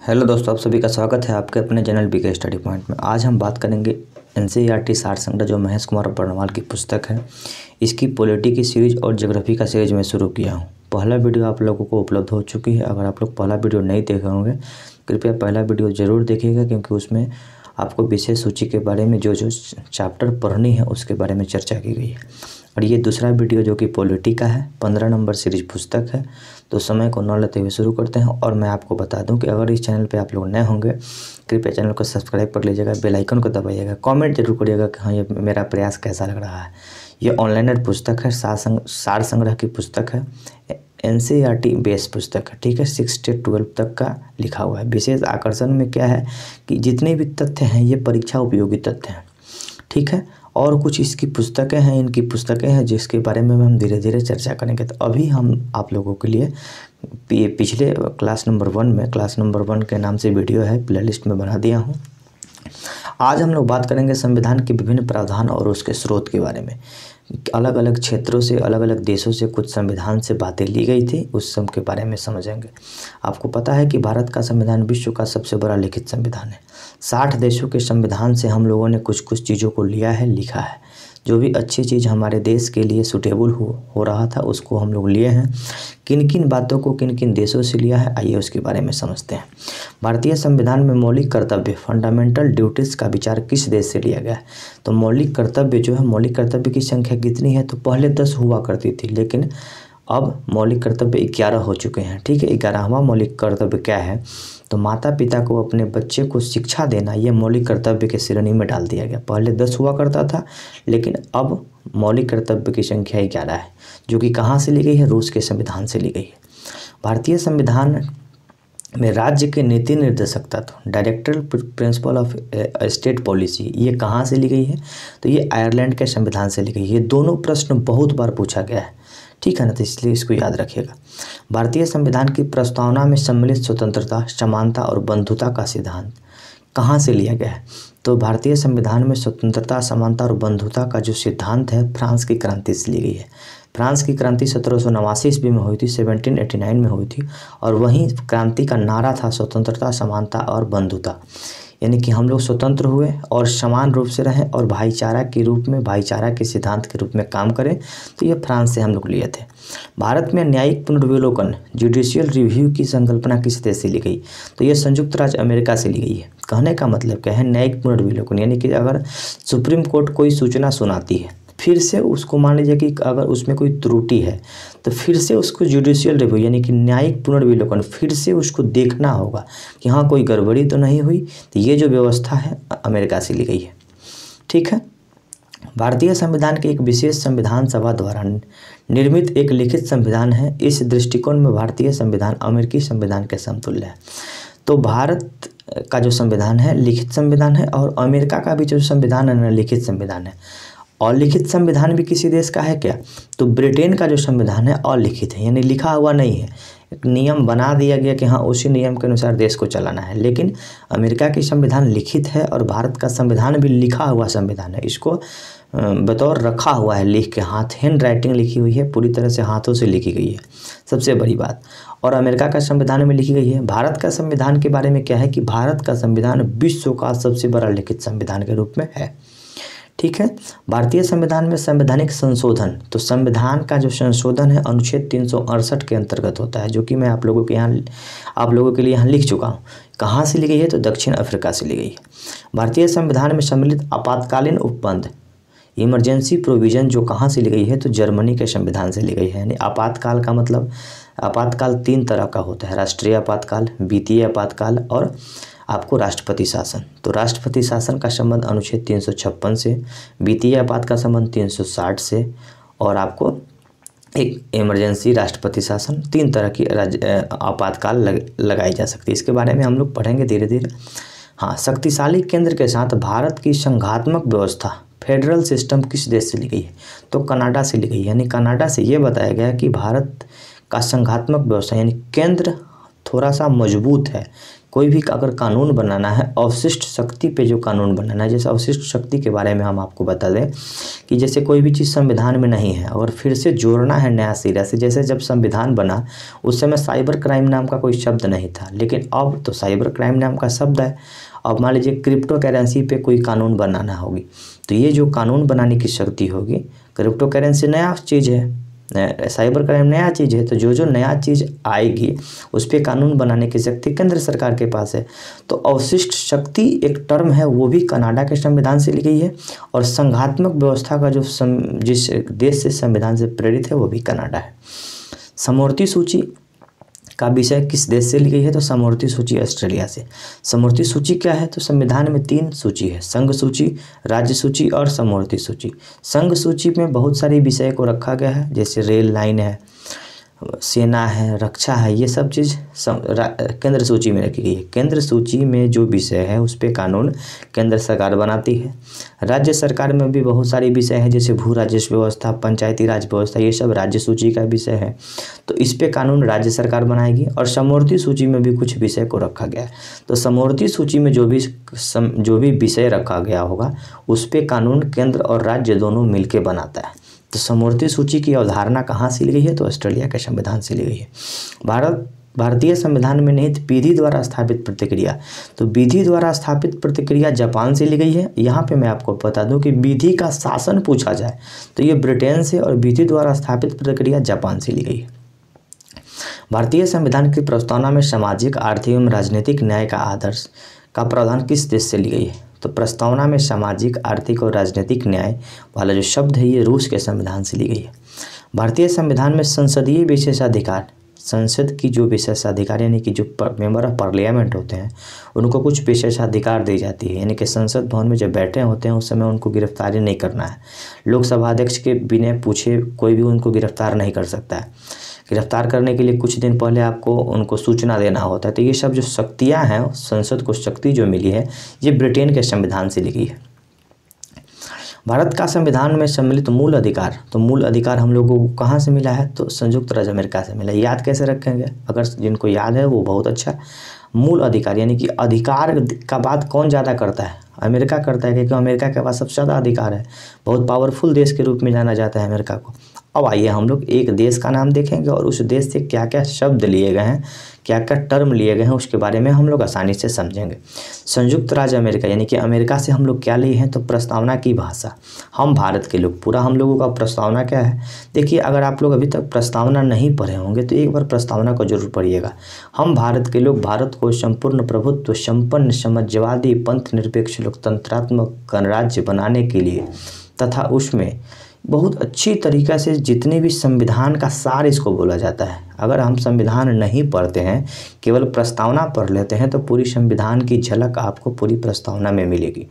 Hello दोस्तों, आप सभी का स्वागत है आपके अपने चैनल बीके स्टडी पॉइंट में। आज हम बात करेंगे एनसीईआरटी सार संग्रह जो महेश कुमार बर्णवाल की पुस्तक है। इसकी पॉलिटी की सीरीज और ज्योग्राफी का सीरीज मैं शुरू किया हूँ। पहला वीडियो आप लोगों को उपलब्ध हो चुकी है। अगर आप लोग पहला वीडियो नहीं देखे होंगे कृपया पहला वीडियो ज़रूर देखिएगा, क्योंकि उसमें आपको विशेष सूची के बारे में जो चैप्टर पढ़नी है उसके बारे में चर्चा की गई है। और ये दूसरा वीडियो जो कि पॉलिटी का है, 15 नंबर सीरीज पुस्तक है। तो समय को न लेते हुए शुरू करते हैं। और मैं आपको बता दूं कि अगर इस चैनल पे आप लोग नए होंगे कृपया चैनल को सब्सक्राइब कर लीजिएगा, बेल आइकन को दबाइएगा, कमेंट जरूर करिएगा कि हाँ ये मेरा प्रयास कैसा लग रहा है। ये ऑनलाइन पुस्तक है, सार संग्रह की पुस्तक है, एनसीईआरटी बेस पुस्तक है। ठीक है, 6 से 12 तक का लिखा हुआ है। विशेष आकर्षण में क्या है कि जितने भी तथ्य हैं ये परीक्षा उपयोगी तथ्य हैं। ठीक है, और कुछ इसकी पुस्तकें हैं, इनकी पुस्तकें हैं जिसके बारे में हम धीरे धीरे चर्चा करेंगे। तो अभी हम आप लोगों के लिए पिछले क्लास नंबर 1 के नाम से वीडियो है, प्लेलिस्ट में बना दिया हूँ। आज हम लोग बात करेंगे संविधान के विभिन्न प्रावधान और उसके स्रोत के बारे में। अलग अलग क्षेत्रों से, अलग अलग देशों से कुछ संविधान से बातें ली गई थी, उस सब के बारे में समझेंगे। आपको पता है कि भारत का संविधान विश्व का सबसे बड़ा लिखित संविधान है। 60 देशों के संविधान से हम लोगों ने कुछ कुछ चीज़ों को लिया है, लिखा है। जो भी अच्छी चीज़ हमारे देश के लिए सूटेबल हो रहा था उसको हम लोग लिए हैं। किन किन बातों को किन किन देशों से लिया है, आइए उसके बारे में समझते हैं। भारतीय संविधान में मौलिक कर्तव्य, फंडामेंटल ड्यूटीज़ का विचार किस देश से लिया गया है? तो मौलिक कर्तव्य जो है, मौलिक कर्तव्य की संख्या कितनी है? तो पहले 10 हुआ करती थी, लेकिन अब मौलिक कर्तव्य 11 हो चुके हैं। ठीक है, 11वां मौलिक कर्तव्य क्या है? तो माता पिता को अपने बच्चे को शिक्षा देना, ये मौलिक कर्तव्य के श्रेणी में डाल दिया गया। पहले 10 हुआ करता था, लेकिन अब मौलिक कर्तव्य की संख्या 11 है, जो कि कहाँ से ली गई है? रूस के संविधान से ली गई है। भारतीय संविधान में राज्य के नीति निर्देशक तत्व, डायरेक्टरल प्रिंसिपल ऑफ स्टेट पॉलिसी, ये कहाँ से ली गई है? तो ये आयरलैंड के संविधान से ली गई है। ये दोनों प्रश्न बहुत बार पूछा गया है, ठीक है ना, तो इसलिए इसको याद रखिएगा। भारतीय संविधान की प्रस्तावना में सम्मिलित स्वतंत्रता, समानता और बंधुता का सिद्धांत कहाँ से लिया गया है? तो भारतीय संविधान में स्वतंत्रता, समानता और बंधुता का जो सिद्धांत है फ्रांस की क्रांति से ली गई है। फ्रांस की क्रांति 1789 ईस्वी में हुई थी, 1789 में हुई थी। और वहीं क्रांति का नारा था स्वतंत्रता, समानता और बंधुता, यानी कि हम लोग स्वतंत्र हुए और समान रूप से रहें और भाईचारा के रूप में, भाईचारा के सिद्धांत के रूप में काम करें। तो ये फ्रांस से हम लोग लिए थे। भारत में न्यायिक पुनर्विलोकन, जुडिशियल रिव्यू की संकल्पना किस देश से ली गई? तो ये संयुक्त राज्य अमेरिका से ली गई है। कहने का मतलब क्या है? न्यायिक पुनर्विलोकन यानी कि अगर सुप्रीम कोर्ट कोई सूचना सुनाती है, फिर से उसको मान लीजिए कि अगर उसमें कोई त्रुटि है तो फिर से उसको जुडिशियल रिव्यू यानी कि न्यायिक पुनर्विलोकन, फिर से उसको देखना होगा कि हाँ कोई गड़बड़ी तो नहीं हुई। तो ये जो व्यवस्था है अमेरिका से ली गई है। ठीक है, भारतीय संविधान के एक विशेष संविधान सभा द्वारा निर्मित एक लिखित संविधान है। इस दृष्टिकोण में भारतीय संविधान अमेरिकी संविधान के समतुल्य है। तो भारत का जो संविधान है लिखित संविधान है, और अमेरिका का भी जो संविधान है लिखित संविधान है। और लिखित संविधान भी किसी देश का है क्या? तो ब्रिटेन का जो संविधान है अलिखित है, यानी लिखा हुआ नहीं है। एक नियम बना दिया गया कि हाँ उसी नियम के अनुसार देश को चलाना है। लेकिन अमेरिका की संविधान लिखित है और भारत का संविधान भी लिखा हुआ संविधान है। इसको बतौर रखा हुआ है, लिख के, हाथ हैंड राइटिंग लिखी हुई है, पूरी तरह से हाथों से लिखी गई है, सबसे बड़ी बात। और अमेरिका का संविधान में लिखी गई है। भारत का संविधान के बारे में क्या है कि भारत का संविधान विश्व का सबसे बड़ा लिखित संविधान के रूप में है। ठीक है, भारतीय संविधान में संवैधानिक संशोधन, तो संविधान का जो संशोधन है अनुच्छेद 368 के अंतर्गत होता है, जो कि मैं आप लोगों के लिए यहाँ लिख चुका हूँ। कहाँ से ली गई है? तो दक्षिण अफ्रीका से ली गई है। भारतीय संविधान में सम्मिलित आपातकालीन उपबंध, इमरजेंसी प्रोविजन, जो कहाँ से ली गई है? तो जर्मनी के संविधान से ली गई है। यानी आपातकाल का मतलब, आपातकाल 3 तरह का होता है, राष्ट्रीय आपातकाल, वित्तीय आपातकाल और आपको राष्ट्रपति शासन। तो राष्ट्रपति शासन का संबंध अनुच्छेद 356 से, वित्तीय आपात का संबंध 360 से, और आपको एक इमरजेंसी राष्ट्रपति शासन, 3 तरह की आपातकाल लगाई जा सकती है। इसके बारे में हम लोग पढ़ेंगे धीरे धीरे। हाँ, शक्तिशाली केंद्र के साथ भारत की संघात्मक व्यवस्था, फेडरल सिस्टम किस देश से ली गई है? तो कनाडा से ली गई है। यानी कनाडा से ये बताया गया कि भारत का संघात्मक व्यवस्था यानी केंद्र थोड़ा सा मजबूत है। कोई भी अगर कानून बनाना है अवशिष्ट शक्ति पे जो कानून बनाना है, जैसे अवशिष्ट शक्ति के बारे में हम आपको बता दें कि जैसे कोई भी चीज़ संविधान में नहीं है और फिर से जोड़ना है नया सिरा से। जैसे जब संविधान बना उस समय साइबर क्राइम नाम का कोई शब्द नहीं था, लेकिन अब तो साइबर क्राइम नाम का शब्द है। अब मान लीजिए क्रिप्टो करेंसी पे कोई कानून बनाना होगी तो ये जो कानून बनाने की शक्ति होगी, क्रिप्टो करेंसी नया चीज़ है, साइबर क्राइम नया चीज़ है, तो जो नया चीज़ आएगी उस पर कानून बनाने की शक्ति केंद्र सरकार के पास है। तो अवशिष्ट शक्ति एक टर्म है, वो भी कनाडा के संविधान से ली गई है और संघात्मक व्यवस्था का जो जिस देश से संविधान से प्रेरित है वो भी कनाडा है। समवर्ती सूची का विषय किस देश से ली गई है? तो समवर्ती सूची ऑस्ट्रेलिया से। समवर्ती सूची क्या है? तो संविधान में 3 सूची है, संघ सूची, राज्य सूची और समवर्ती सूची। संघ सूची में बहुत सारे विषय को रखा गया है, जैसे रेल लाइन है, सेना है, रक्षा है, ये सब चीज़ केंद्र सूची में रखी गई है। केंद्र सूची में जो विषय है उस पर कानून केंद्र सरकार बनाती है। राज्य सरकार में भी बहुत सारे विषय हैं, जैसे भू राजस्व व्यवस्था, पंचायती राज व्यवस्था, ये सब राज्य सूची का विषय है, तो इस पे कानून राज्य सरकार बनाएगी। और समवर्ती सूची में भी कुछ विषय को रखा गया है, तो समवर्ती सूची में जो भी विषय रखा गया होगा उस पर कानून केंद्र और राज्य दोनों मिलकर बनाता है। तो समवर्ती सूची की अवधारणा कहाँ से ली गई है? तो ऑस्ट्रेलिया के संविधान से ली गई है। भारतीय संविधान में निहित विधि द्वारा स्थापित प्रतिक्रिया, तो विधि द्वारा स्थापित प्रतिक्रिया जापान से ली गई है। यहाँ पे मैं आपको बता दूं कि विधि का शासन पूछा जाए तो ये ब्रिटेन से, और विधि द्वारा स्थापित प्रतिक्रिया जापान से ली गई है। भारतीय संविधान की प्रस्तावना में सामाजिक, आर्थिक एवं राजनीतिक न्याय का आदर्श का प्रावधान किस देश से ली गई है? तो प्रस्तावना में सामाजिक, आर्थिक और राजनीतिक न्याय वाला जो शब्द है ये रूस के संविधान से ली गई है। भारतीय संविधान में संसदीय विशेषाधिकार, संसद की जो विशेषाधिकार यानी कि जो मेंबर ऑफ पार्लियामेंट होते हैं उनको कुछ विशेषाधिकार दी जाती है, यानी कि संसद भवन में जब बैठे होते हैं उस समय उनको गिरफ्तारी नहीं करना है। लोकसभा अध्यक्ष के बिना पूछे कोई भी उनको गिरफ्तार नहीं कर सकता है। गिरफ्तार करने के लिए कुछ दिन पहले आपको उनको सूचना देना होता है। तो ये सब जो शक्तियाँ हैं, संसद को शक्ति जो मिली है ये ब्रिटेन के संविधान से ली गई है। भारत का संविधान में सम्मिलित मूल अधिकार, तो मूल अधिकार हम लोगों को कहाँ से मिला है? तो संयुक्त राज्य अमेरिका से मिला। याद कैसे रखेंगे? अगर जिनको याद है वो बहुत अच्छा। मूल अधिकार यानी कि अधिकार का बात कौन ज़्यादा करता है? अमेरिका करता है, क्योंकि अमेरिका के पास सबसे ज़्यादा अधिकार है। बहुत पावरफुल देश के रूप में जाना जाता है अमेरिका को। अब आइए हम लोग एक देश का नाम देखेंगे और उस देश से क्या क्या शब्द लिए गए हैं, क्या क्या टर्म लिए गए हैं, उसके बारे में हम लोग आसानी से समझेंगे। संयुक्त राज्य अमेरिका यानी कि अमेरिका से हम लोग क्या लिए हैं? तो प्रस्तावना की भाषा। हम भारत के लोग, पूरा हम लोगों का प्रस्तावना क्या है? देखिए, अगर आप लोग अभी तक प्रस्तावना नहीं पढ़े होंगे तो एक बार प्रस्तावना को जरूर पढ़िएगा। हम भारत के लोग भारत को संपूर्ण प्रभुत्व, संपन्न, समाजवादी, पंथ निरपेक्ष, लोकतंत्रात्मक गणराज्य बनाने के लिए तथा उसमें बहुत अच्छी तरीक़ा से जितने भी संविधान का सार इसको बोला जाता है। अगर हम संविधान नहीं पढ़ते हैं, केवल प्रस्तावना पढ़ लेते हैं, तो पूरी संविधान की झलक आपको पूरी प्रस्तावना में मिलेगी।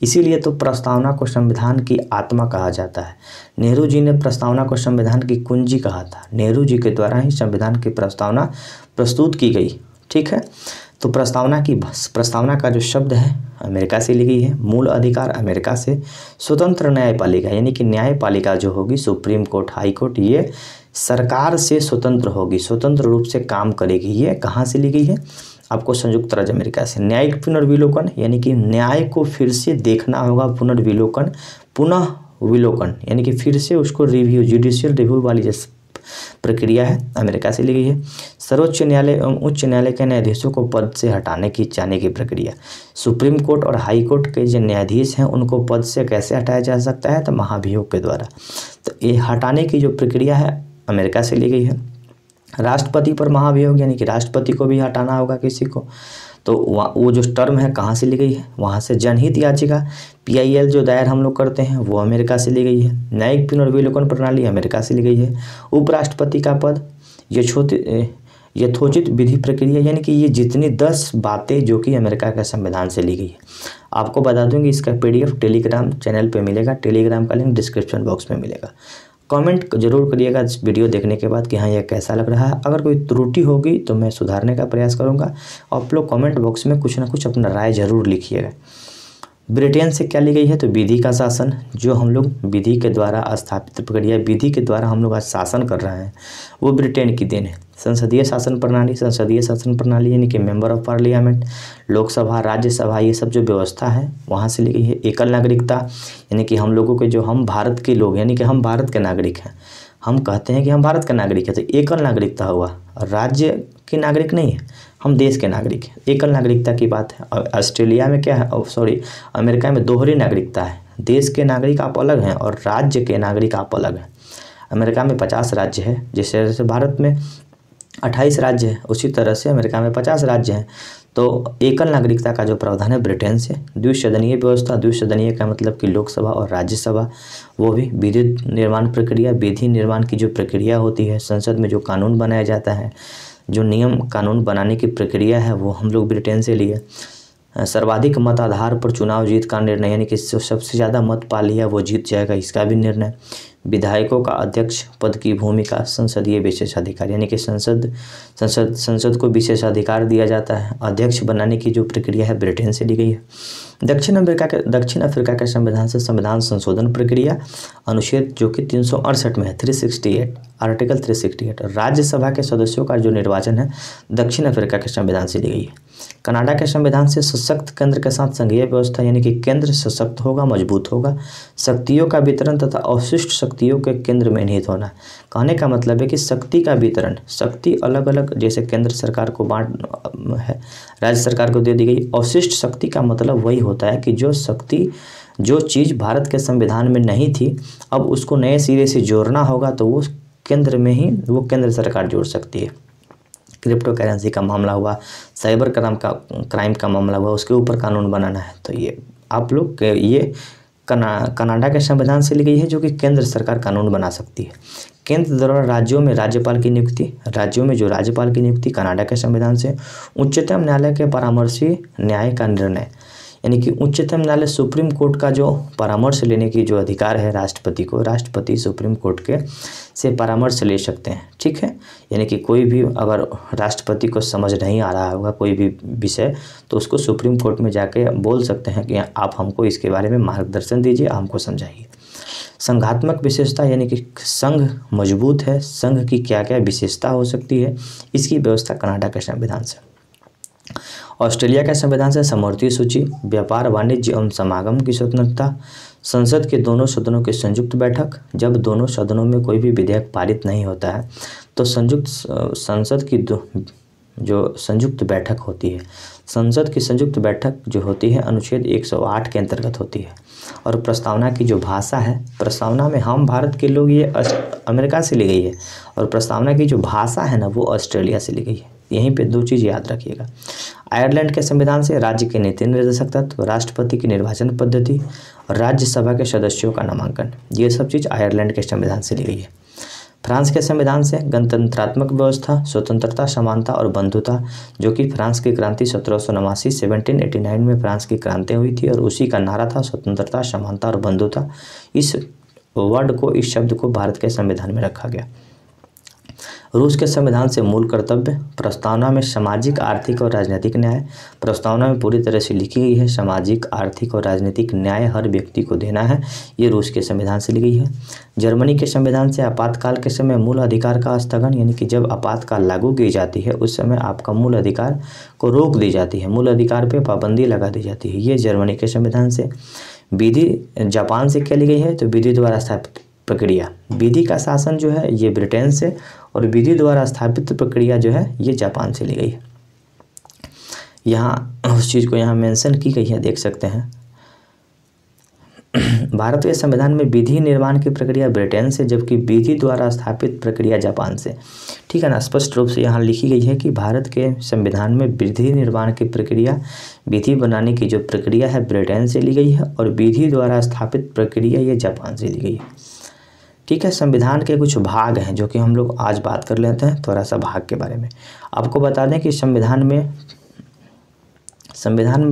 इसीलिए तो प्रस्तावना को संविधान की आत्मा कहा जाता है। नेहरू जी ने प्रस्तावना को संविधान की कुंजी कहा था। नेहरू जी के द्वारा ही संविधान की प्रस्तावना प्रस्तुत की गई। ठीक है, तो प्रस्तावना का जो शब्द है अमेरिका से ली गई है। मूल अधिकार अमेरिका से। स्वतंत्र न्यायपालिका यानी कि न्यायपालिका जो होगी, सुप्रीम कोर्ट, हाई कोर्ट, ये सरकार से स्वतंत्र होगी, स्वतंत्र रूप से काम करेगी। ये कहाँ से ली गई है? आपको संयुक्त राज्य अमेरिका से। न्यायिक पुनर्विलोकन यानी कि न्याय को फिर से देखना होगा, पुनर्विलोकन, पुनः विलोकन यानी कि फिर से उसको रिव्यू, जुडिशियल रिव्यू वाली जो प्रक्रिया है, अमेरिका से ली गई है। सर्वोच्च न्यायालय एवं उच्च न्यायालय के न्यायाधीशों को पद से हटाने की प्रक्रिया। सुप्रीम कोर्ट और हाई कोर्ट के जो न्यायाधीश हैं उनको पद से कैसे हटाया जा सकता है? तो महाभियोग के द्वारा। तो ये हटाने की जो प्रक्रिया है अमेरिका से ली गई है। राष्ट्रपति पर महाभियोग यानी कि राष्ट्रपति को भी हटाना होगा किसी को, तो वो जो टर्म है कहाँ से ली गई है? वहाँ से। जनहित याचिका PIL जो दायर हम लोग करते हैं वो अमेरिका से ली गई है। न्यायिक पुनर्विलोकन प्रणाली अमेरिका से ली गई है। उपराष्ट्रपति का पद, यथोचित विधि प्रक्रिया यानी कि ये जितनी 10 बातें जो कि अमेरिका के संविधान से ली गई है। आपको बता दूंगी इसका PDF टेलीग्राम चैनल पे मिलेगा। टेलीग्राम का लिंक डिस्क्रिप्शन बॉक्स में मिलेगा। कमेंट जरूर करिएगा इस वीडियो देखने के बाद कि हाँ यह कैसा लग रहा है। अगर कोई त्रुटि होगी तो मैं सुधारने का प्रयास करूँगा। आप लोग कमेंट बॉक्स में कुछ ना कुछ अपना राय ज़रूर लिखिएगा। ब्रिटेन से क्या ली गई है, तो विधि का शासन, जो हम लोग विधि के द्वारा स्थापित प्रक्रिया, विधि के द्वारा हम लोग आज शासन कर रहे हैं, वो ब्रिटेन की देन है। संसदीय शासन प्रणाली यानी कि member of parliament, Lok Sabha, Rajya Sabha, ये सब जो व्यवस्था है वहाँ से ली गई है। एकल नागरिकता यानी कि हम लोगों के जो हम भारत के लोग यानी कि हम भारत के नागरिक हैं, हम कहते हैं कि हम भारत का नागरिक है, तो एकल नागरिकता हुआ, राज्य के नागरिक नहीं है, हम देश के नागरिक हैं, एकल नागरिकता की बात है। और ऑस्ट्रेलिया में क्या है, अमेरिका में दोहरी नागरिकता है, देश के नागरिक आप अलग हैं और राज्य के नागरिक आप अलग हैं। अमेरिका में 50 राज्य है, जिस तरह से भारत में 28 राज्य है, उसी तरह से अमेरिका में 50 राज्य हैं। तो एकल नागरिकता का जो प्रावधान है ब्रिटेन से। द्विसदनीय व्यवस्था, द्विसदनीय का मतलब कि लोकसभा और राज्यसभा, वो भी विधि निर्माण प्रक्रिया, विधि निर्माण की जो प्रक्रिया होती है, संसद में जो कानून बनाया जाता है, जो नियम कानून बनाने की प्रक्रिया है, वो हम लोग ब्रिटेन से लिए। सर्वाधिक मत आधार पर चुनाव जीत का निर्णय, यानी कि सबसे ज़्यादा मत पा लिया वो जीत जाएगा, इसका भी निर्णय। विधायकों का अध्यक्ष पद की भूमिका, संसदीय विशेषाधिकार, यानी कि संसद को विशेषाधिकार दिया जाता है। अध्यक्ष बनाने की जो प्रक्रिया है ब्रिटेन से ली गई है। दक्षिण अफ्रीका के संविधान से संविधान संशोधन प्रक्रिया, अनुच्छेद जो कि 368 में है, 368, आर्टिकल 368। राज्यसभा के सदस्यों का जो निर्वाचन है दक्षिण अफ्रीका के संविधान से ली गई है। कनाडा के संविधान से सशक्त केंद्र के साथ संघीय व्यवस्था, यानी कि केंद्र सशक्त होगा, मजबूत होगा। शक्तियों का वितरण तथा अवशिष्ट शक्तियों के केंद्र में निहित होना। कहने का मतलब है कि शक्ति का वितरण, शक्ति अलग अलग, जैसे केंद्र सरकार को बांट है, राज्य सरकार को दे दी गई। अवशिष्ट शक्ति का मतलब वही होता है कि जो शक्ति, जो चीज़ भारत के संविधान में नहीं थी, अब उसको नए सिरे से जोड़ना होगा, तो वो केंद्र में ही वो केंद्र सरकार जोड़ सकती है। क्रिप्टो करेंसी का मामला हुआ, साइबर क्राइम का मामला हुआ, उसके ऊपर कानून बनाना है, तो ये आप लोग ये कनाडा के संविधान से ली गई है, जो कि केंद्र सरकार कानून बना सकती है। केंद्र द्वारा राज्यों में राज्यपाल की नियुक्ति, राज्यों में जो राज्यपाल की नियुक्ति कनाडा के संविधान से। उच्चतम न्यायालय के परामर्शी न्याय का निर्णय, यानी कि उच्चतम न्यायालय, सुप्रीम कोर्ट का जो परामर्श लेने की जो अधिकार है राष्ट्रपति को, राष्ट्रपति सुप्रीम कोर्ट के से परामर्श ले सकते हैं, ठीक है। यानी कि कोई भी अगर राष्ट्रपति को समझ नहीं आ रहा होगा कोई भी विषय, तो उसको सुप्रीम कोर्ट में जाके बोल सकते हैं कि आप हमको इसके बारे में मार्गदर्शन दीजिए, हमको समझाइए। संघात्मक विशेषता, यानी कि संघ मजबूत है, संघ की क्या क्या विशेषता हो सकती है, इसकी व्यवस्था कनाडा के संविधान से। ऑस्ट्रेलिया के संविधान से समवर्ती सूची, व्यापार, वाणिज्य एवं समागम की स्वतंत्रता, संसद के दोनों सदनों की संयुक्त बैठक, जब दोनों सदनों में कोई भी विधेयक पारित नहीं होता है तो संसद की जो संयुक्त बैठक होती है, संसद की संयुक्त बैठक जो होती है अनुच्छेद 108 के अंतर्गत होती है। और प्रस्तावना की जो भाषा है, प्रस्तावना में हम भारत के लोग, ये अमेरिका से ली गई है, और प्रस्तावना की जो भाषा है ना वो ऑस्ट्रेलिया से ली गई है। यहीं पे दो चीज़ याद रखिएगा। आयरलैंड के संविधान से राज्य के नीति निर्देशक तत्व, राष्ट्रपति की निर्वाचन पद्धति और राज्यसभा के सदस्यों का नामांकन, ये सब चीज़ आयरलैंड के संविधान से ली गई है। फ्रांस के संविधान से गणतंत्रात्मक व्यवस्था, स्वतंत्रता, समानता और बंधुता, जो कि फ्रांस की क्रांति 1789 में फ्रांस की क्रांति हुई थी और उसी का नारा था स्वतंत्रता, समानता और बंधुता। इस वर्ड को, इस शब्द को भारत के संविधान में रखा गया। रूस के संविधान से मूल कर्तव्य, प्रस्तावना में सामाजिक, आर्थिक और राजनीतिक न्याय, प्रस्तावना में पूरी तरह से लिखी गई है सामाजिक, आर्थिक और राजनीतिक न्याय हर व्यक्ति को देना है, ये रूस के संविधान से ली गई है। जर्मनी के संविधान से आपातकाल के समय मूल अधिकार का स्थगन, यानी कि जब आपातकाल लागू की जाती है उस समय आपका मूल अधिकार को रोक दी जाती है, मूल अधिकार पर पाबंदी लगा दी जाती है, ये जर्मनी के संविधान से। विधि जापान से क्या ली गई है, तो विधि द्वारा स्थापित प्रक्रिया, विधि का शासन जो है ये ब्रिटेन से, और विधि द्वारा स्थापित प्रक्रिया जो है ये जापान से ली गई है। यहाँ उस चीज़ को यहाँ मेंशन की गई है, देख सकते हैं। भारत के संविधान में विधि निर्माण की प्रक्रिया ब्रिटेन से, जबकि विधि द्वारा स्थापित प्रक्रिया जापान से, ठीक है ना। स्पष्ट रूप से यहाँ लिखी गई है कि भारत के संविधान में विधि निर्माण की प्रक्रिया, विधि बनाने की जो प्रक्रिया है ब्रिटेन से ली गई है, और विधि द्वारा स्थापित प्रक्रिया ये जापान से ली गई है, ठीक है। संविधान के कुछ भाग हैं जो कि हम लोग आज बात कर लेते हैं, थोड़ा सा भाग के बारे में। आपको बता दें कि संविधान में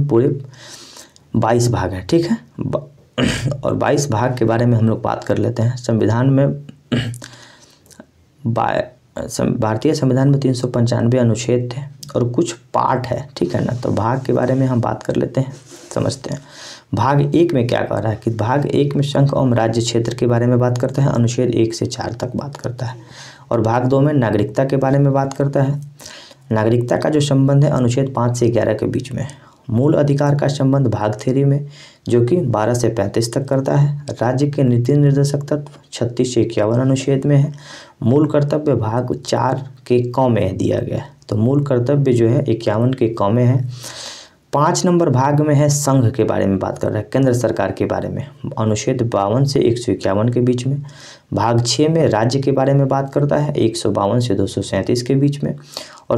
पूरे 22 भाग हैं, ठीक है। और 22 भाग के बारे में हम लोग बात कर लेते हैं। संविधान में भारतीय संविधान में 395 अनुच्छेद थे और कुछ पार्ट है, ठीक है ना। तो भाग के बारे में हम बात कर लेते हैं, समझते हैं। भाग 1 में क्या कह रहा है कि भाग 1 में संघ एवं राज्य क्षेत्र के बारे में बात करता है, अनुच्छेद 1 से 4 तक बात करता है। और भाग 2 में नागरिकता के बारे में बात करता है। नागरिकता का जो संबंध है अनुच्छेद 5 से 11 के बीच में। मूल अधिकार का संबंध भाग 3 में जो कि 12 से 35 तक करता है। राज्य के नीति निर्देशक तत्व 36 से 51 अनुच्छेद में है। मूल कर्तव्य भाग 4 के क में दिया गया है। तो मूल कर्तव्य जो है 51 के क में है। 5 नंबर भाग में है संघ के बारे में बात कर रहा है, केंद्र सरकार के बारे में, अनुच्छेद 52 से 151 के बीच में। भाग 6 में राज्य के बारे में बात करता है, 152 से 237 के बीच में। और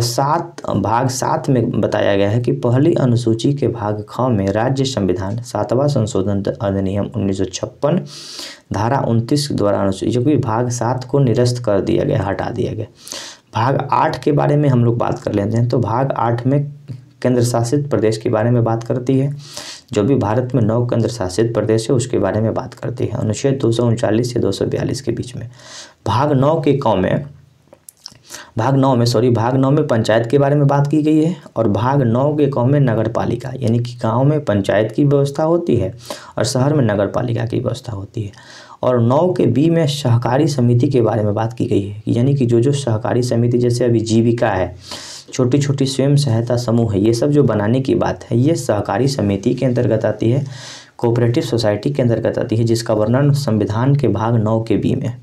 भाग 7 में बताया गया है कि पहली अनुसूची के भाग ख में राज्य संविधान 7वां संशोधन अधिनियम 1956 धारा 29 द्वारा अनुसूची, जो कि भाग 7 को निरस्त कर दिया गया, हटा दिया गया। भाग 8 के बारे में हम लोग बात कर लेते हैं। तो भाग 8 में केंद्र शासित प्रदेश के बारे में बात करती है, जो भी भारत में 9 केंद्र शासित प्रदेश है उसके बारे में बात करती है, अनुच्छेद 239 से 242 के बीच में। भाग 9 में पंचायत के बारे में बात की गई है। और भाग 9 के क में नगर पालिका, यानी कि गांव में पंचायत की व्यवस्था होती है और शहर में नगर पालिका की व्यवस्था होती है। और 9 के बी में सहकारी समिति के बारे में बात की गई है, यानी कि जो सहकारी समिति, जैसे अभी जीविका है, छोटी छोटी स्वयं सहायता समूह है, ये सब जो बनाने की बात है ये सहकारी समिति के अंतर्गत आती है, कोऑपरेटिव सोसाइटी के अंतर्गत आती है, जिसका वर्णन संविधान के भाग 9 के बी में,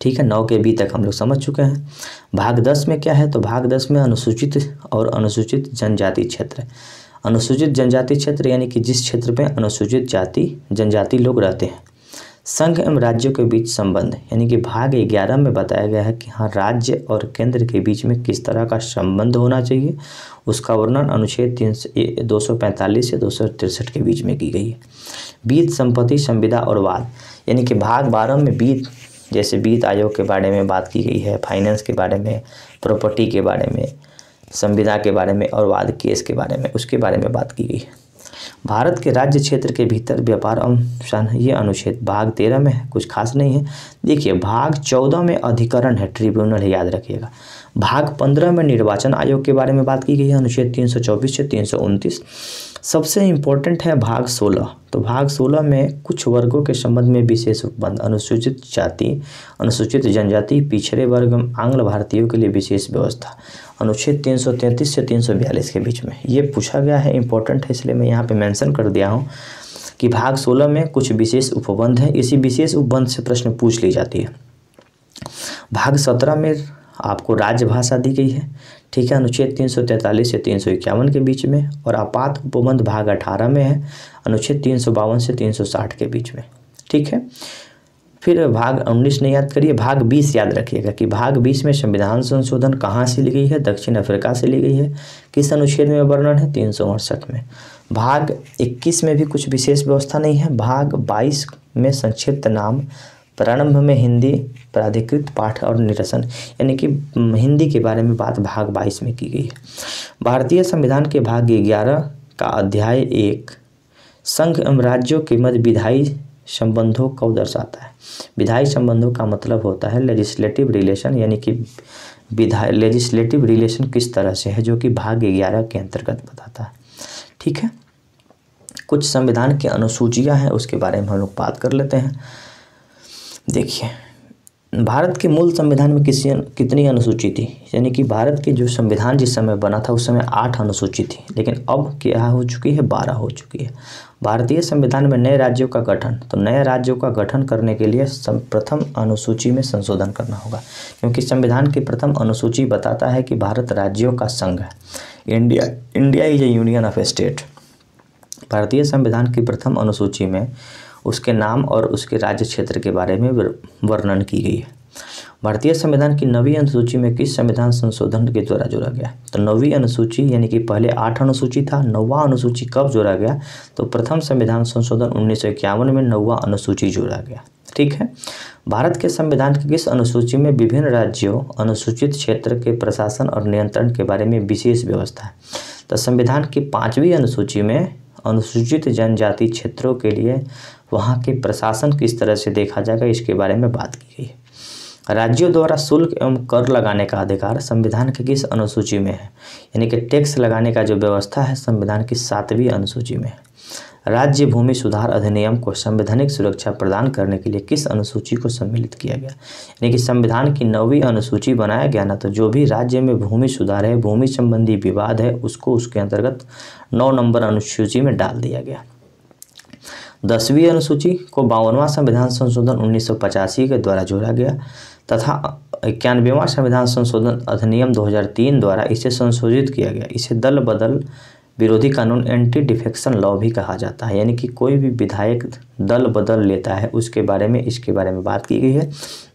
ठीक है। 9 के बी तक हम लोग समझ चुके हैं। भाग 10 में क्या है, तो भाग 10 में अनुसूचित और अनुसूचित जनजाति क्षेत्र। अनुसूचित जनजाति क्षेत्र यानी कि जिस क्षेत्र में अनुसूचित जाति जनजाति लोग रहते हैं। संघ एवं राज्यों के बीच संबंध, यानी कि भाग 11 में बताया गया है कि हाँ राज्य और केंद्र के बीच में किस तरह का संबंध होना चाहिए, उसका वर्णन अनुच्छेद 245 से 263 के बीच में की गई है। वित्त, संपत्ति, संविदा और वाद, यानी कि भाग 12 में वित्त, जैसे वित्त आयोग के बारे में बात की गई है, फाइनेंस के बारे में, प्रॉपर्टी के बारे में, संविदा के बारे में और वाद केस के बारे में, उसके बारे में बात की गई है। भारत के राज्य क्षेत्र के भीतर व्यापार एवं ये अनुच्छेद भाग 13 में है, कुछ खास नहीं है। देखिए भाग 14 में अधिकरण है, ट्रिब्यूनल है, याद रखिएगा। भाग 15 में निर्वाचन आयोग के बारे में बात की गई है, अनुच्छेद 324 से 329। सबसे इम्पोर्टेंट है भाग 16। तो भाग 16 में कुछ वर्गों के संबंध में विशेष उपबंध, अनुसूचित जाति, अनुसूचित जनजाति, पिछड़े वर्ग, आंग्ल भारतीयों के लिए विशेष व्यवस्था, अनुच्छेद 333 से 342 के बीच में ये पूछा गया है, इंपॉर्टेंट है, इसलिए मैं यहाँ पे मेंशन कर दिया हूँ कि भाग 16 में कुछ विशेष उपबंध है, इसी विशेष उपबंध से प्रश्न पूछ ली जाती है। भाग 17 में आपको राजभाषा दी गई है, ठीक है, अनुच्छेद 343 से 351 के बीच में। और आपात उपबंध भाग 18 में है, अनुच्छेद 352 से 360 के बीच में, ठीक है। फिर भाग 19 नहीं याद करिए, भाग 20 याद रखिएगा कि भाग 20 में संविधान संशोधन कहाँ से ली गई है, दक्षिण अफ्रीका से ली गई है। किस अनुच्छेद में वर्णन है, 368 में। भाग 21 में भी कुछ विशेष व्यवस्था नहीं है। भाग 22 में संक्षिप्त नाम, प्रारंभ में हिंदी, प्राधिकृत पाठ और निरसन, यानी कि हिंदी के बारे में बात भाग 22 में की गई है। भारतीय संविधान के भाग 11 का अध्याय 1 संघ एवं राज्यों के मध्य विधायी संबंधों को दर्शाता है। विधायी संबंधों का मतलब होता है लेजिस्लेटिव रिलेशन, यानी कि लेजिस्लेटिव रिलेशन किस तरह से है, जो कि भाग 11 के अंतर्गत बताता है, ठीक है। कुछ संविधान की अनुसूचियां हैं, उसके बारे में हम लोग बात कर लेते हैं। देखिए भारत के मूल संविधान में कितनी अनुसूची थी, यानी कि भारत के जो संविधान जिस समय बना था उस समय 8 अनुसूची थी, लेकिन अब क्या हो चुकी है, 12 हो चुकी है। भारतीय संविधान में नए राज्यों का गठन, तो नए राज्यों का गठन करने के लिए प्रथम अनुसूची में संशोधन करना होगा, क्योंकि संविधान की प्रथम अनुसूची बताता है कि भारत राज्यों का संघ है, India is A union of state. भारतीय संविधान की प्रथम अनुसूची में उसके नाम और उसके राज्य क्षेत्र के बारे में वर्णन की गई है। भारतीय संविधान की 9वीं अनुसूची में किस संविधान संशोधन के द्वारा जोड़ा गया, तो 9वीं अनुसूची, यानी कि पहले 8 अनुसूची था, 9वां अनुसूची कब जोड़ा गया, तो प्रथम संविधान संशोधन 1951 में 9वां अनुसूची जोड़ा गया, ठीक है। भारत के संविधान की किस अनुसूची में विभिन्न राज्यों, अनुसूचित क्षेत्र के प्रशासन और नियंत्रण के बारे में विशेष व्यवस्था है, तो संविधान की 5वीं अनुसूची में अनुसूचित जनजाति क्षेत्रों के लिए वहाँ के प्रशासन किस तरह से देखा जाएगा इसके बारे में बात की गई है। राज्यों द्वारा शुल्क एवं कर लगाने का अधिकार संविधान के किस अनुसूची में है? यानी कि टैक्स लगाने का जो व्यवस्था है संविधान की 7वीं अनुसूची में है। राज्य भूमि सुधार अधिनियम को संवैधानिक सुरक्षा प्रदान करने के लिए किस अनुसूची को सम्मिलित किया गया? यानी कि संविधान की 9वीं अनुसूची बनाया गया ना, तो जो भी राज्य में भूमि सुधार है, भूमि संबंधी विवाद है, उसको उसके अंतर्गत 9 नंबर अनुसूची में डाल दिया गया। 10वीं अनुसूची को 52वां संविधान संशोधन 1985 के द्वारा जोड़ा गया तथा 91वां संविधान संशोधन अधिनियम 2003 द्वारा इसे संशोधित किया गया। इसे दल बदल विरोधी कानून एंटी डिफेक्शन लॉ भी कहा जाता है। यानी कि कोई भी विधायक दल बदल लेता है उसके बारे में, इसके बारे में बात की गई है।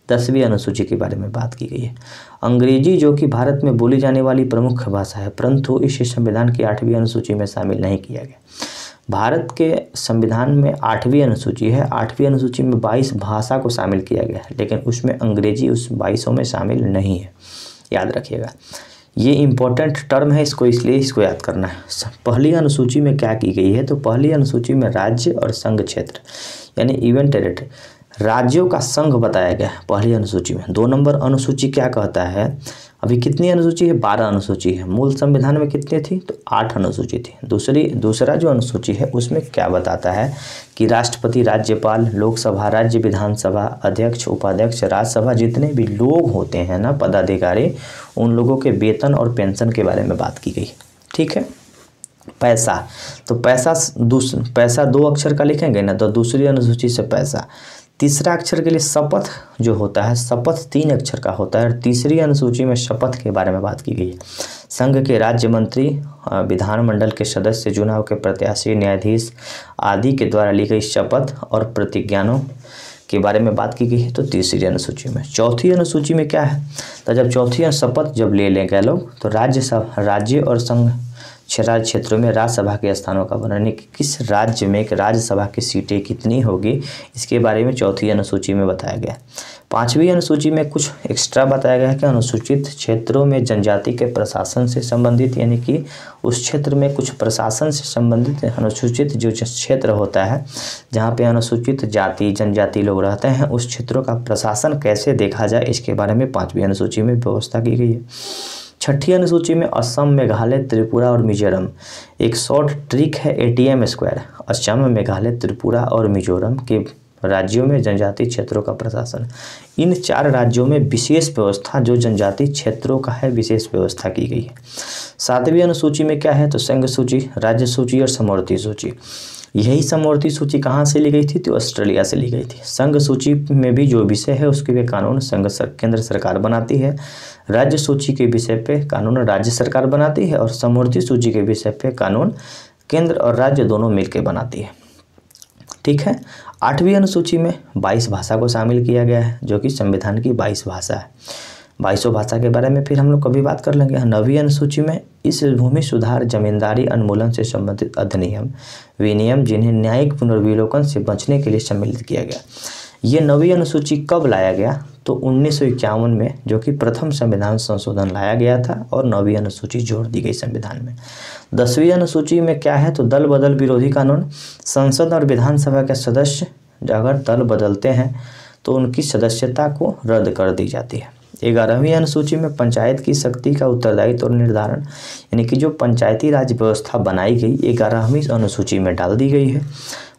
10वीं अनुसूची के बारे में बात की गई है। अंग्रेजी जो कि भारत में बोली जाने वाली प्रमुख भाषा है, परंतु इसे संविधान की 8वीं अनुसूची में शामिल नहीं किया गया। भारत के संविधान में 8वीं अनुसूची है। 8वीं अनुसूची में 22 भाषा को शामिल किया गया है, लेकिन उसमें अंग्रेजी उस 22 में शामिल नहीं है, याद रखिएगा। ये इम्पोर्टेंट टर्म है, इसलिए इसको याद करना है। पहली अनुसूची में क्या की गई है, तो पहली अनुसूची में राज्य और संघ क्षेत्र यानी इवन टेरिटरी, राज्यों का संघ बताया गया है पहली अनुसूची में। 2 नंबर अनुसूची क्या कहता है, अभी कितनी अनुसूची है? 12 अनुसूची है। मूल संविधान में कितनी थी? तो 8 अनुसूची थी। दूसरा जो अनुसूची है उसमें क्या बताता है कि राष्ट्रपति, राज्यपाल, लोकसभा, राज्य विधानसभा, अध्यक्ष, उपाध्यक्ष, राज्यसभा, जितने भी लोग होते हैं ना पदाधिकारी, उन लोगों के वेतन और पेंशन के बारे में बात की गई। ठीक है। पैसा, तो पैसा 2 अक्षर का लिखेंगे ना, तो दूसरी अनुसूची से पैसा। तीसरा अक्षर के लिए शपथ जो होता है, शपथ 3 अक्षर का होता है और तीसरी अनुसूची में शपथ के बारे में बात की गई है। संघ के राज्य मंत्री, विधानमंडल के सदस्य, चुनाव के प्रत्याशी, न्यायाधीश आदि के द्वारा ली गई शपथ और प्रतिज्ञानों के बारे में बात की गई है, तो तीसरी अनुसूची में। चौथी अनुसूची में क्या है, तो जब चौथी शपथ जब ले लेंगे लोग, तो राज्य और संघ राज्य क्षेत्रों में राज्यसभा के स्थानों का वर्णन, किस राज्य में एक राज्यसभा की सीटें कितनी होगी, इसके बारे में चौथी अनुसूची में बताया गया। 5वीं अनुसूची में कुछ एक्स्ट्रा बताया गया है कि अनुसूचित क्षेत्रों में जनजाति के प्रशासन से संबंधित, यानी कि उस क्षेत्र में कुछ प्रशासन से संबंधित अनुसूचित जो क्षेत्र होता है जहाँ पे अनुसूचित जाति जनजाति लोग रहते हैं, उस क्षेत्रों का प्रशासन कैसे देखा जाए, इसके बारे में 5वीं अनुसूची में व्यवस्था की गई है। 6ठी अनुसूची में असम, मेघालय, त्रिपुरा और मिजोरम, एक शॉर्ट ट्रिक है ATM स्क्वायर। असम, मेघालय, त्रिपुरा और मिजोरम के राज्यों में जनजाति क्षेत्रों का प्रशासन, इन 4 राज्यों में विशेष व्यवस्था जो जनजाति क्षेत्रों का है विशेष व्यवस्था की गई है। 7वीं अनुसूची में क्या है, तो संघ सूची, राज्य सूची और समवर्ती सूची। यही समवर्ती सूची कहाँ से ली गई थी, तो ऑस्ट्रेलिया से ली गई थी। संघ सूची में भी जो विषय है उसके भी कानून केंद्र सरकार बनाती है। राज्य सूची के विषय पे कानून राज्य सरकार बनाती है और समवर्ती सूची के विषय पे कानून केंद्र और राज्य दोनों मिलकर बनाती है। ठीक है। 8वीं अनुसूची में 22 भाषा को शामिल किया गया है, जो कि संविधान की 22 भाषा है। 22 भाषा के बारे में फिर हम लोग कभी बात कर लेंगे। 9वीं अनुसूची में इस भूमि सुधार, जमींदारी उन्मूलन से संबंधित अधिनियम, विनियम जिन्हें न्यायिक पुनर्विलोकन से बचने के लिए सम्मिलित किया गया। ये 9वीं अनुसूची कब लाया गया, तो 1951 में, जो कि प्रथम संविधान संशोधन लाया गया था और 9वीं अनुसूची जोड़ दी गई संविधान में। 10वीं अनुसूची में क्या है, तो दल बदल विरोधी कानून, संसद और विधानसभा के सदस्य अगर दल बदलते हैं तो उनकी सदस्यता को रद्द कर दी जाती है। 11वीं अनुसूची में पंचायत की शक्ति का उत्तरदायित्व और निर्धारण, यानी कि जो पंचायती राज व्यवस्था बनाई गई 11वीं अनुसूची में डाल दी गई है।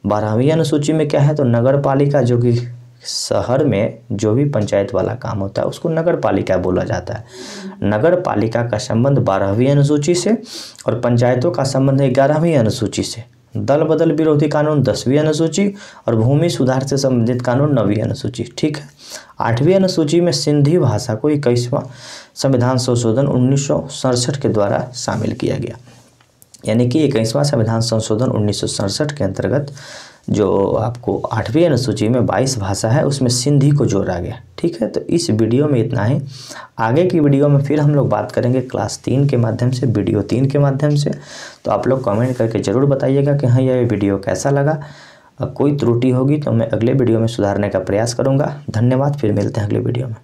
12वीं अनुसूची में क्या है, तो नगर पालिका, जो कि शहर में जो भी पंचायत वाला काम होता है उसको नगर पालिका बोला जाता है। नगर पालिका का संबंध 12वीं अनुसूची से और पंचायतों का संबंध 11वीं अनुसूची से। दल बदल विरोधी कानून 10वीं अनुसूची और भूमि सुधार से संबंधित कानून 9वीं अनुसूची। ठीक है। 8वीं अनुसूची में सिंधी भाषा को 21वां संविधान संशोधन 1967 के द्वारा शामिल किया गया, यानी कि 21वां संविधान संशोधन 1967 के अंतर्गत जो आपको 8वीं अनुसूची में 22 भाषा है उसमें सिंधी को जोड़ा गया। ठीक है। तो इस वीडियो में इतना ही। आगे की वीडियो में फिर हम लोग बात करेंगे क्लास 3 के माध्यम से, वीडियो 3 के माध्यम से। तो आप लोग कमेंट करके ज़रूर बताइएगा कि हाँ यह वीडियो कैसा लगा। कोई त्रुटि होगी तो मैं अगले वीडियो में सुधारने का प्रयास करूँगा। धन्यवाद, फिर मिलते हैं अगले वीडियो में।